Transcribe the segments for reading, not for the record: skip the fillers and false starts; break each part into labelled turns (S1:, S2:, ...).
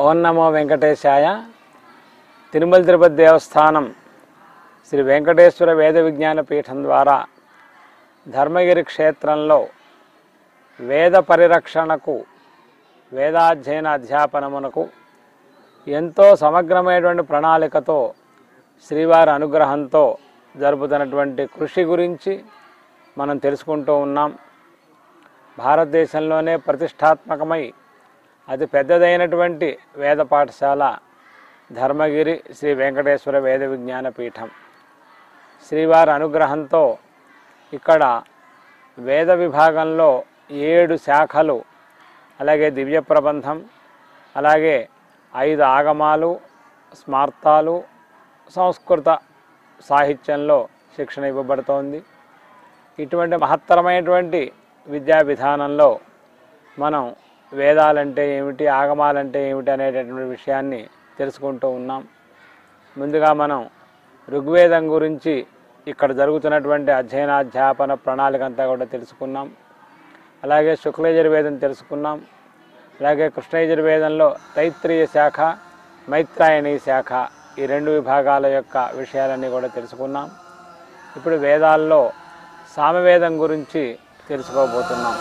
S1: ఓం నమో వెంకటేశాయ. తిరుమల తిరుపతి దేవస్థానం శ్రీ వెంకటేశ్వర వేద విజ్ఞాన పీఠం ద్వారా ధర్మగిరి క్షేత్రంలో వేద పరిరక్షణకు, వేదాధ్యయన అధ్యాపనమునకు ఎంతో సమగ్రమైనటువంటి ప్రణాళికతో శ్రీవారి అనుగ్రహంతో జరుపుతున్నటువంటి కృషి గురించి మనం తెలుసుకుంటూ ఉన్నాం. భారతదేశంలోనే ప్రతిష్టాత్మకమై అతి పెద్దదైనటువంటి వేద పాఠశాల ధర్మగిరి శ్రీ వెంకటేశ్వర వేద విజ్ఞాన పీఠం. శ్రీవారి అనుగ్రహంతో ఇక్కడ వేద విభాగంలో 7 శాఖలు, అలాగే దివ్య ప్రబంధం, అలాగే 5 ఆగమాలు, స్మార్తాలు, సంస్కృత సాహిత్యంలో శిక్షణ ఇవ్వబడుతోంది. ఇటువంటి మహత్తరమైనటువంటి విద్యా విధానంలో మనం వేదాలంటే ఏమిటి, ఆగమాలంటే ఏమిటి అనేటటువంటి విషయాన్ని తెలుసుకుంటూ ఉన్నాం. ముందుగా మనం ఋగ్వేదం గురించి ఇక్కడ జరుగుతున్నటువంటి అధ్యయనాధ్యాపన ప్రణాళిక అంతా కూడా తెలుసుకున్నాం. అలాగే శుక్లయజుర్వేదం తెలుసుకున్నాం. అలాగే కృష్ణయజుర్వేదంలో తైత్రీయ శాఖ, మైత్రాయణీ శాఖ, ఈ 2 విభాగాల యొక్క విషయాలన్నీ కూడా తెలుసుకున్నాం. ఇప్పుడు వేదాల్లో సామవేదం గురించి తెలుసుకోబోతున్నాం.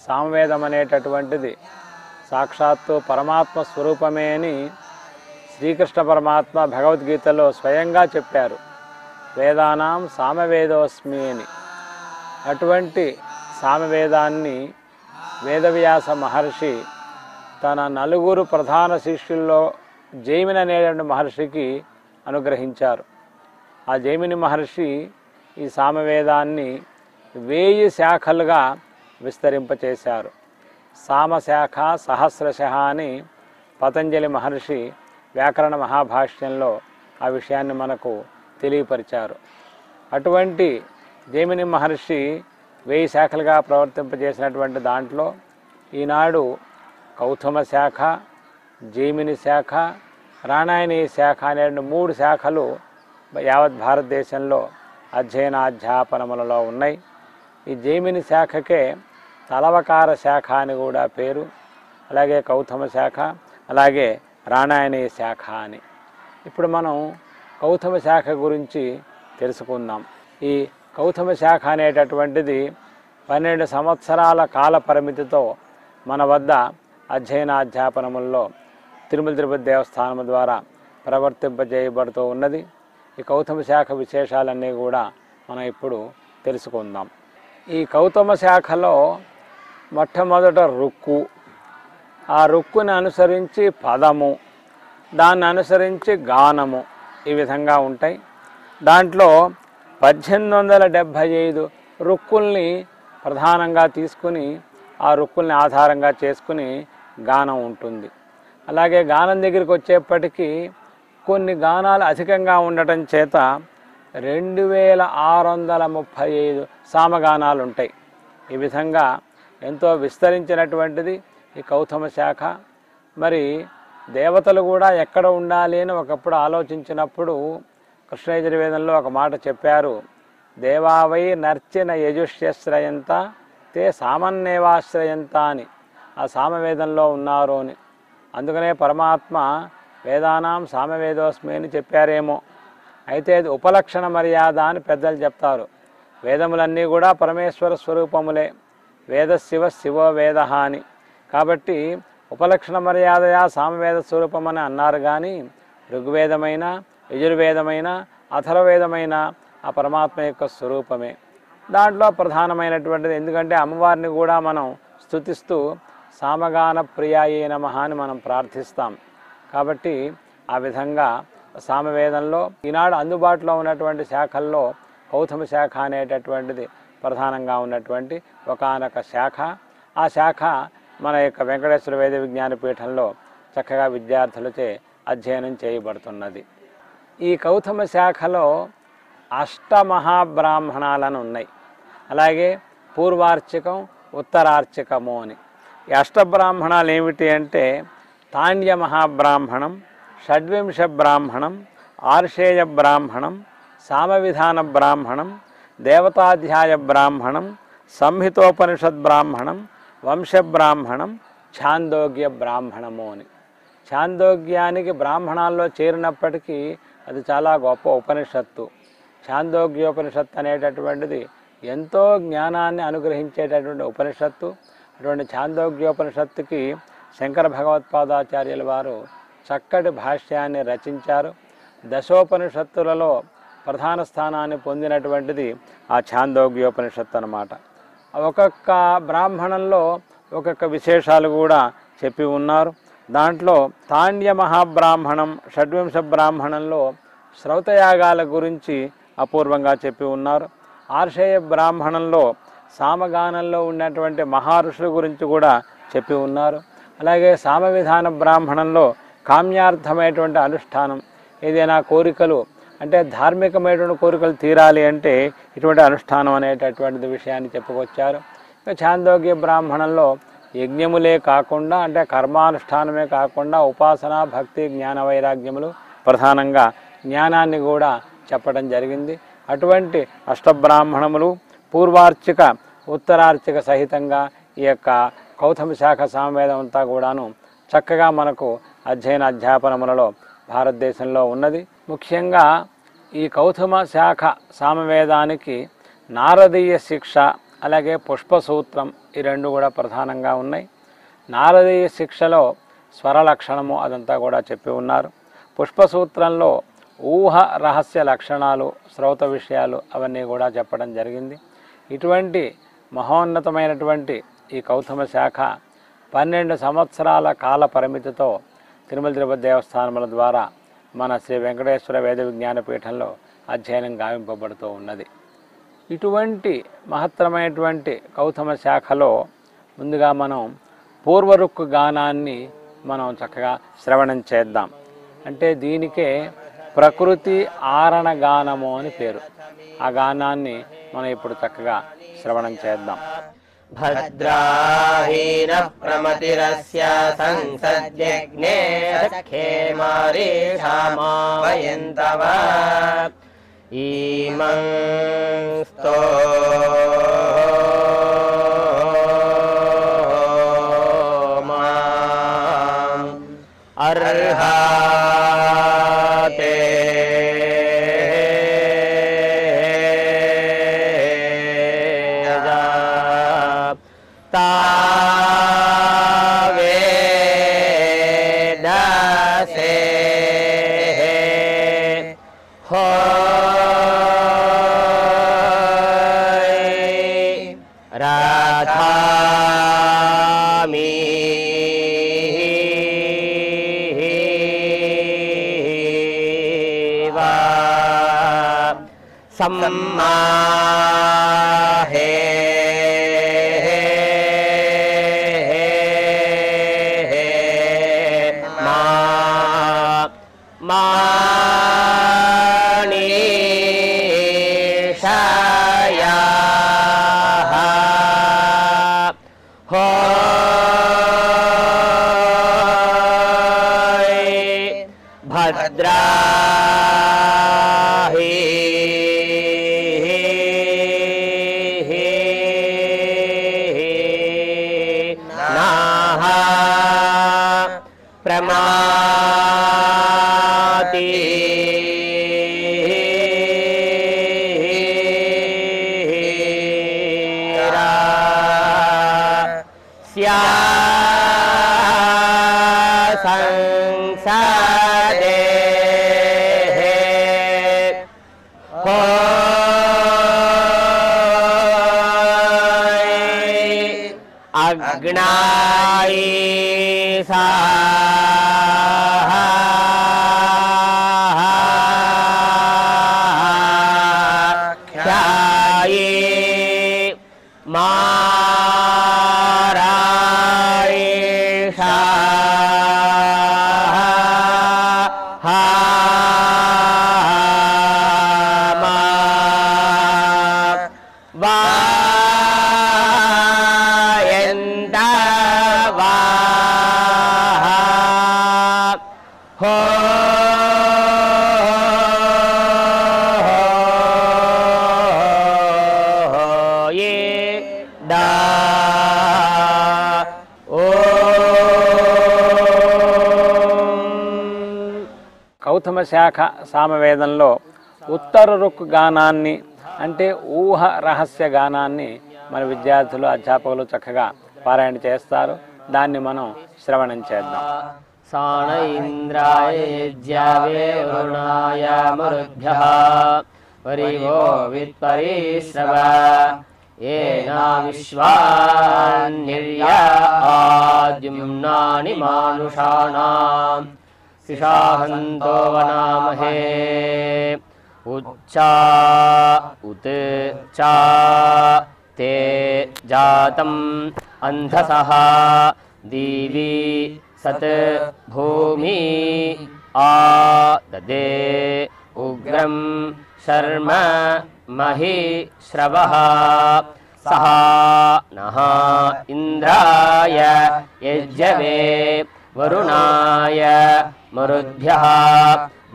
S1: సామవేదం అనేటటువంటిది సాక్షాత్తు పరమాత్మ స్వరూపమే అని శ్రీకృష్ణ పరమాత్మ భగవద్గీతలో స్వయంగా చెప్పారు. వేదానాం సామవేదోస్మి అని. అటువంటి సామవేదాన్ని వేదవ్యాస మహర్షి తన 4 ప్రధాన శిష్యుల్లో జైమిని అనేటువంటి మహర్షికి అనుగ్రహించారు. ఆ జైమిని మహర్షి ఈ సామవేదాన్ని 1000 శాఖలుగా విస్తరింపచేశారు. సామశాఖ సహస్రశ అని పతంజలి మహర్షి వ్యాకరణ మహాభాష్యంలో ఆ విషయాన్ని మనకు తెలియపరిచారు. అటువంటి జైమిని మహర్షి 1000 శాఖలుగా ప్రవర్తింపజేసినటువంటి దాంట్లో ఈనాడు కౌతుమ శాఖ, జైమిని శాఖ, రాణాయణీ శాఖ అనే 3 శాఖలు యావత్ భారతదేశంలో అధ్యయనాధ్యాపనములలో ఉన్నాయి. ఈ జైమిని శాఖకే తలవకార శాఖ అని కూడా పేరు. అలాగే కౌతుమ శాఖ, అలాగే రాణాయణీ శాఖ అని. ఇప్పుడు మనం కౌతుమ శాఖ గురించి తెలుసుకుందాం. ఈ కౌతుమ శాఖ అనేటటువంటిది 12 సంవత్సరాల కాల పరిమితితో మన వద్ద అధ్యయనాధ్యాపనముల్లో తిరుమల తిరుపతి దేవస్థానం ద్వారా ప్రవర్తింపజేయబడుతూ ఉన్నది. ఈ కౌతుమ శాఖ విశేషాలన్నీ కూడా మనం ఇప్పుడు తెలుసుకుందాం. ఈ కౌతుమ శాఖలో మొట్టమొదట రుక్కు, ఆ రుక్కుని అనుసరించి పదము, దాన్ని అనుసరించి గానము, ఈ విధంగా ఉంటాయి. దాంట్లో 1875 రుక్కుల్ని ప్రధానంగా తీసుకుని ఆ రుక్కుల్ని ఆధారంగా చేసుకుని గానం ఉంటుంది. అలాగే గానం దగ్గరికి వచ్చేప్పటికీ కొన్ని గానాలు అధికంగా ఉండటం చేత 2635 సామగానాలు ఉంటాయి. ఈ విధంగా ఎంతో విస్తరించినటువంటిది ఈ కౌతుమ శాఖ. మరి దేవతలు కూడా ఎక్కడ ఉండాలి అని ఒకప్పుడు ఆలోచించినప్పుడు కృష్ణయజుర్వేదంలో ఒక మాట చెప్పారు. దేవావై నర్చిన యజుష్యశ్రయంత తే సామన్నేవాశ్రయంత అని. ఆ సామవేదంలో ఉన్నారు అని. అందుకనే పరమాత్మ వేదానాం సామవేదోస్మి అని చెప్పారేమో. అయితే అది ఉపలక్షణ మర్యాద అని పెద్దలు చెప్తారు. వేదములన్నీ కూడా పరమేశ్వర స్వరూపములే. వేద శివ శివో వేద అని. కాబట్టి ఉపలక్షణ మర్యాదయా సామవేద స్వరూపమని అన్నారు. కానీ ఋగ్వేదమైన, యజుర్వేదమైన, అథర్వవేదమైన ఆ పరమాత్మ యొక్క స్వరూపమే. దాంట్లో ప్రధానమైనటువంటిది, ఎందుకంటే అమ్మవారిని కూడా మనం స్తుతిస్తూ సామగాన ప్రియాయే నమః అని మనం ప్రార్థిస్తాం. కాబట్టి ఆ విధంగా సామవేదంలో ఈనాడు అందుబాటులో ఉన్నటువంటి శాఖల్లో కౌతమ శాఖ అనేటటువంటిది ప్రధానంగా ఉన్నటువంటి ఒకానొక శాఖ. ఆ శాఖ మన యొక్క వెంకటేశ్వర వేద విజ్ఞాన పీఠంలో చక్కగా విద్యార్థులచే అధ్యయనం చేయబడుతున్నది. ఈ కౌతమ శాఖలో అష్టమహాబ్రాహ్మణాలను ఉన్నాయి. అలాగే పూర్వార్చకం, ఉత్తరార్చకము అని. ఈ అష్టబ్రాహ్మణాలు ఏమిటి అంటే తాండ్య మహాబ్రాహ్మణం, షడ్వింశ బ్రాహ్మణం, ఆర్షేయ బ్రాహ్మణం, సామవిధాన బ్రాహ్మణం, దేవతాధ్యాయ బ్రాహ్మణం, సంహితోపనిషద్ బ్రాహ్మణం, వంశబ్రాహ్మణం, ఛాందోగ్య బ్రాహ్మణము అని. ఛాందోగ్యానికి బ్రాహ్మణాల్లో చేరినప్పటికీ అది చాలా గొప్ప ఉపనిషత్తు. ఛాందోగ్యోపనిషత్తు అనేటటువంటిది ఎంతో జ్ఞానాన్ని అనుగ్రహించేటటువంటి ఉపనిషత్తు. అటువంటి ఛాందోగ్యోపనిషత్తుకి శంకర భగవత్పాదాచార్యుల వారు చక్కటి భాష్యాన్ని రచించారు. దశోపనిషత్తులలో ప్రధాన స్థానాన్ని పొందినటువంటిది ఆ ఛాందోగ్యోపనిషత్తు అన్నమాట. ఒక్కొక్క బ్రాహ్మణంలో ఒక్కొక్క విశేషాలు కూడా చెప్పి ఉన్నారు. దాంట్లో తాండ్య మహాబ్రాహ్మణం, షడ్వింశ బ్రాహ్మణంలో శ్రౌతయాగాల గురించి అపూర్వంగా చెప్పి ఉన్నారు. ఆర్షేయ బ్రాహ్మణంలో సామగానంలో ఉన్నటువంటి మహర్షుల గురించి కూడా చెప్పి ఉన్నారు. అలాగే సామవిధాన బ్రాహ్మణంలో కామ్యార్థమైనటువంటి అనుష్ఠానం, ఏదైనా కోరికలు అంటే ధార్మికమైనటువంటి కోరికలు తీరాలి అంటే ఇటువంటి అనుష్ఠానం అనేటటువంటిది విషయాన్ని చెప్పుకొచ్చారు. ఛాందోగ్య బ్రాహ్మణంలో యజ్ఞములే కాకుండా అంటే కర్మానుష్ఠానమే కాకుండా ఉపాసన, భక్తి, జ్ఞాన వైరాగ్యములు ప్రధానంగా జ్ఞానాన్ని కూడా చెప్పడం జరిగింది. అటువంటి అష్టబ్రాహ్మణములు పూర్వార్చిక, ఉత్తరార్చిక సహితంగా ఈ యొక్క కౌతమ శాఖ సామవేదం అంతా కూడాను చక్కగా మనకు అధ్యయన అధ్యాపనములలో భారతదేశంలో ఉన్నది. ముఖ్యంగా ఈ కౌతమ శాఖ సామవేదానికి నారదీయ శిక్ష, అలాగే పుష్పసూత్రం, ఈ రెండు కూడా ప్రధానంగా ఉన్నాయి. నారదీయ శిక్షలో స్వరలక్షణము అదంతా కూడా చెప్పి ఉన్నారు. పుష్పసూత్రంలో ఊహ రహస్య లక్షణాలు, శ్రౌత విషయాలు అవన్నీ కూడా చెప్పడం జరిగింది. ఇటువంటి మహోన్నతమైనటువంటి ఈ కౌతమ శాఖ 12 సంవత్సరాల కాల పరిమితితో తిరుమల తిరుపతి దేవస్థానముల ద్వారా మన శ్రీ వెంకటేశ్వర వేద విజ్ఞాన పీఠంలో అధ్యయనం గావింపబడుతూ ఉన్నది. ఇటువంటి మహత్తరమైనటువంటి కౌతమ శాఖలో ముందుగా మనం పూర్వరుక్కు గానాన్ని మనం చక్కగా శ్రవణం చేద్దాం. అంటే దీనికే ప్రకృతి ఆరణ గానము అని పేరు. ఆ గానాన్ని మనం ఇప్పుడు చక్కగా శ్రవణం చేద్దాం.
S2: భద్రాహీన ప్రమతిరస్య సంసద్యగ్నే సఖ్యే మారీషామా వయంతవ ఈమం స్తోమాం అర్హాతే सम्माहे मानीषाया हो भद्रा प्रमाति स्या अग्नाय स्वाहा ख्याय माराय स्वाहा
S1: కౌతమ శాఖ సామవేదంలో ఉత్తర రుక్ గానాన్ని అంటే ఊహ రహస్య గానాన్ని మన విద్యార్థులు అధ్యాపకులు చక్కగా పారాయణ చేస్తారు. దాన్ని మనం శ్రవణం చేద్దాం.
S2: సాణ ఇంద్రాయ యజ్ఞావే వరుణాయ మరుద్భ్యః పరివో విత్పరిశ్రవ ఏనా విశ్వాన్నిర్యా ఆద్యుమ్నాని మానుషాణాం శిషాహంతో వనామహే ఉచ్చా ఉత్ చా తే జాతం అంధసః దీవి సత్ భూమి ఆదదే ఉగ్రం శర్మ మహి శ్రవః సహ నః ఇంద్రాయ యజ్ఞవే వరుణాయ మరుద్భ్యః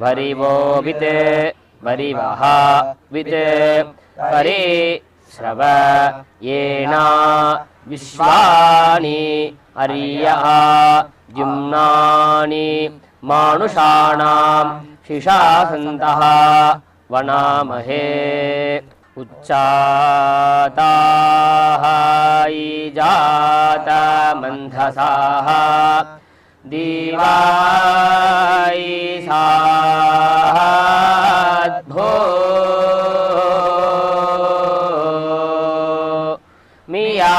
S2: వరివో విత్ వరివః విత్ పరి శ్రవ ఏనా విశ్వాని అర్యః ద్యుమ్నాని మానుషాణాం శిషాసంతః వనామహే ఉచ్చాతాః జాతమంధసాః దీవాయ సాద్భో మియా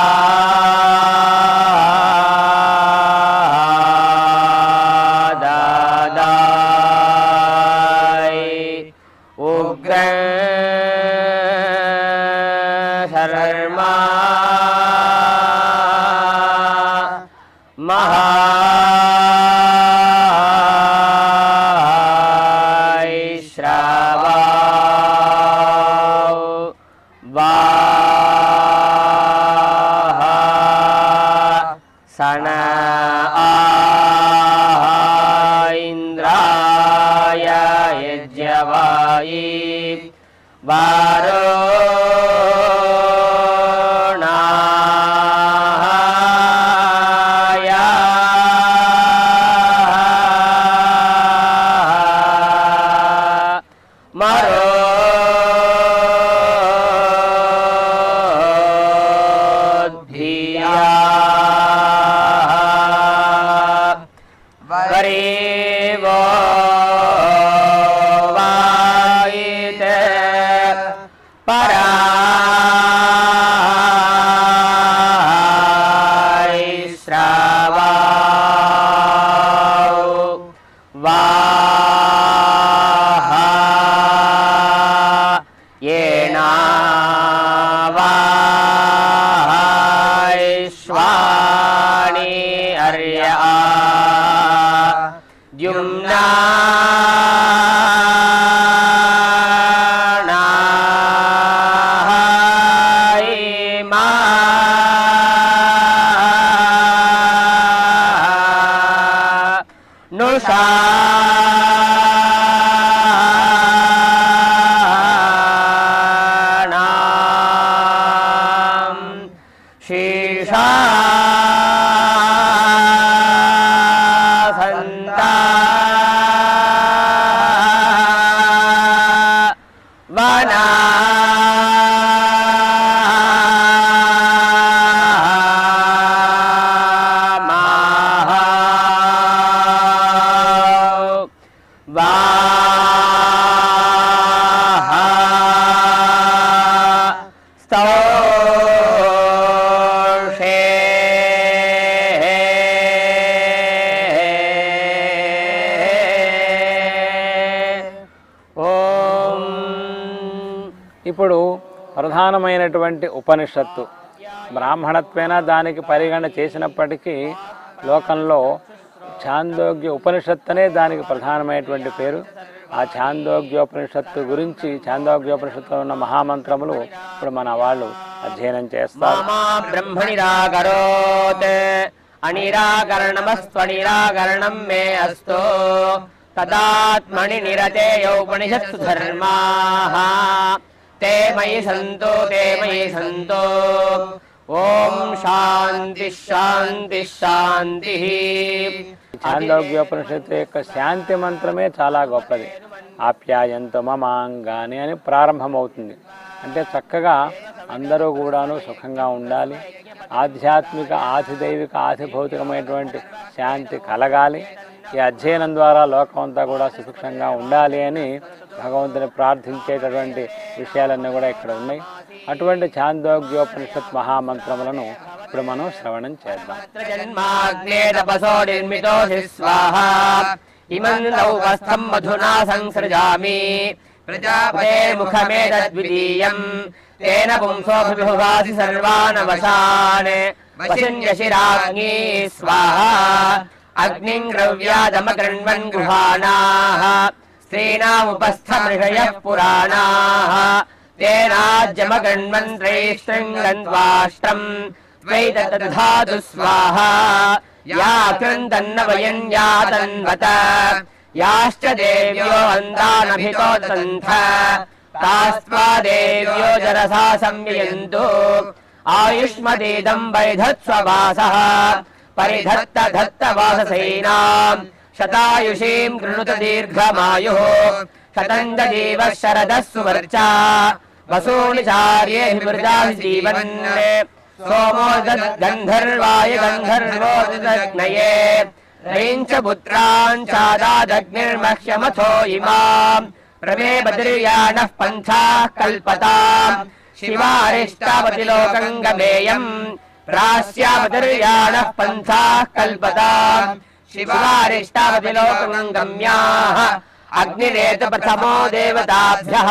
S2: ఇంద్రాయ యజ్ఞవాయి వరుణాయ మరోద్భియా వరేవో వాయిత పరాయ శ్రావా వాహ ఏనా వాయిశ్వాని అర్యా ద్యుమ్నా నుషా శేషా సంతా వనా
S1: ఇప్పుడు ప్రధానమైనటువంటి ఉపనిషత్తు బ్రాహ్మణత్వేన దానికి పరిగణన చేసినప్పటికీ లోకంలో ఛాందోగ్య ఉపనిషత్తు అనే దానికి ప్రధానమైనటువంటి పేరు. ఆ ఛాందోగ్యోపనిషత్తు గురించి ఛాందోగ్యోపనిషత్తులో ఉన్న మహామంత్రములు ఇప్పుడు మన వాళ్ళు అధ్యయనం చేస్తారు.
S2: బ్రహ్మనిరాకరోత్ అనిరాకరణమస్త్వనిరాకరణం మే అస్తు తదాత్మని నిరతేయోపనిషత్తు ధర్మాః తే మయి సంతో తే మయి సంతో. ఓం శాంతి శాంతి శాంతి.
S1: ఛాందోగ్యోపనిషత్తు యొక్క శాంతి మంత్రమే చాలా గొప్పది. ఆప్యాయంతో మమాంగాని అని ప్రారంభమవుతుంది. అంటే చక్కగా అందరూ కూడాను సుఖంగా ఉండాలి, ఆధ్యాత్మిక ఆధిదైవిక ఆధిభౌతికమైనటువంటి శాంతి కలగాలి, ఈ అధ్యయనం ద్వారా లోకం అంతా కూడా సుభిక్షంగా ఉండాలి అని భగవంతుని ప్రార్థించేటటువంటి విషయాలన్నీ కూడా ఇక్కడ ఉన్నాయి. అటువంటి ఛాందోగ్యోపనిషత్ మహామంత్రములను ఇప్పుడు మనం శ్రవణం చేద్దాం.
S2: ఇమం మధునా సంసృజామి ప్రజాపతే ముఖమేతద్వితీయం తేన పుంసోభిభువాసి సర్వానవశాన్ వశిన్యశిరాగ్ని స్వాహా అగ్నిం ద్రవ్యాదమగృణ్వన్ గుహానాః స్త్రీణాముపస్థమృషయః పురాణాః తేనాజ్యమగృణ్వన్ త్రైశృంగన్వాష్ట్రం త్వైతదధాతు స్వాహా యా క్రందన్న వయన్ యాతన్వత యాశ్చ దేవ్యో అందానభితోదంథ తాస్త్వా దేవ్యో జరసా సంయయంతు ఆయుష్మదీదం వైధత్స్వవాసః పరిధత్త ధత్త వాససైనాం శతాయుషీం గృణుత దీర్ఘమాయుః శతంజ జీవః శరదः సువర్చా వసూని చార్యేభిమృదాసి జీవన్ సోమో గంధర్వాయ గంధర్వో దగ్నయే రైంచ పుత్రాన్ చాదాదగ్నిర్మహ్యమథో ఇమాం ప్రమే బద్రియాణః పంథాః కల్పతాం శివారిష్టావతి లోకం గమేయం ప్రాస్యావతిర్యాణః పంథాః కల్పతాం శివారిష్టావతి లోకం గమ్యాః అగ్నిరేత ప్రథమో దేవతాభ్యః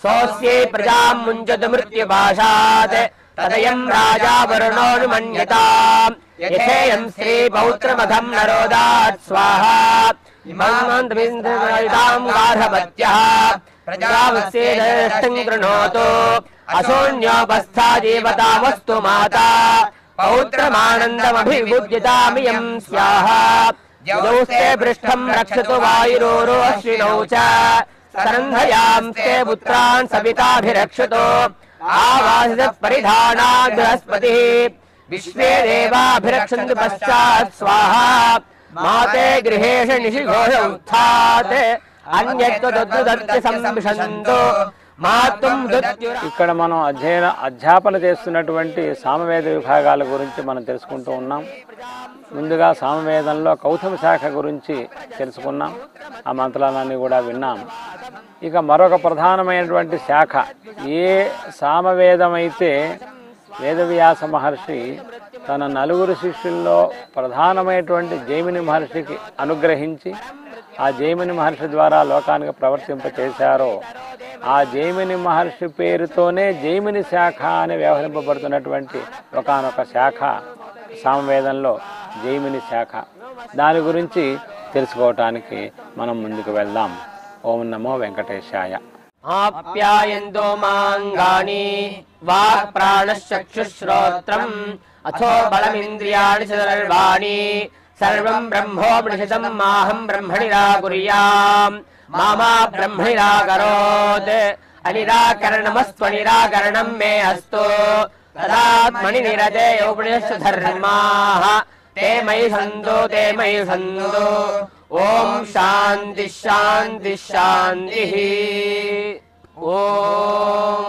S2: సోస్యై ప్రజాం ముంచతు మృత్యుపాశాత్ తదయం రాజా వరుణోనుమన్యతాం యథేయం శ్రీ పౌత్రమధం నరోదాత్ స్వాహా ఇమాం గార్హపత్యః ప్రజావత్సేదష్టం గృణోతు అశూన్యోపస్థా దేవతామస్తు మాతా పౌత్రమానందమభిబుద్ధ్యతామియం స్వాహా యౌస్తే పృష్ఠం రక్షతు వాయురోరో అశ్వినౌ చ సరంధయాంస్తే పుత్రాన్ సవితాభిరక్షతు ఆవాసిత పరిధానా బృహస్పతి విశ్వే దేవాభిరక్షन्तు పశ్చాత్ స్వాహా మాతే గృహేష నిశిఘోష ఉత్థాత్ అన్యత్వదద్దుదత్తి సంవిశంతు మాతుం దత్యుర.
S1: ఇక్కడ మనం అధ్యాపన చేస్తున్నటువంటి సామవేద విభాగాల గురించి మనం తెలుసుకుంటూ ఉన్నాం. ముందుగా సామవేదంలో కౌతుమ శాఖ గురించి తెలుసుకున్నాం, ఆ మంత్రాలన్నీ కూడా విన్నాం. ఇక మరొక ప్రధానమైనటువంటి శాఖ, ఏ సామవేదమైతే వేదవ్యాస మహర్షి తన నలుగురు శిష్యుల్లో ప్రధానమైనటువంటి జైమిని మహర్షికి అనుగ్రహించి ఆ జైమిని మహర్షి ద్వారా లోకానికి ప్రవర్తింపచేశారో ఆ జైమిని మహర్షి పేరుతోనే జైమిని శాఖ అని వ్యవహరింపబడుతున్నటువంటి ఒకానొక శాఖ సామవేదంలో జైమిని శాఖ. దాని గురించి తెలుసుకోవటానికి మనం ముందుకు వెళ్దాం. ఓం నమో వెంకటేశాయ.
S2: ఆప్యాయంతో మాంగాని వాక్ ప్రాణశ్చక్షుశ్రోత్రం అథో బలమింద్రియాణి సర్వాణి సర్వం బ్రహ్మోపనిషదం మాహం బ్రహ్మణి నిరాకుర్యాం మామా బ్రహ్మణి నిరాకరోత్ అనిరాకరణమస్త్వనిరాకరణం మే అస్తు తదాత్మని నిరతేయోపనిషత్తు ధర్మాః తే మయి సంతో తే మయి సంతో. ఓం శాంతి శాంతి శాంతి. ఓం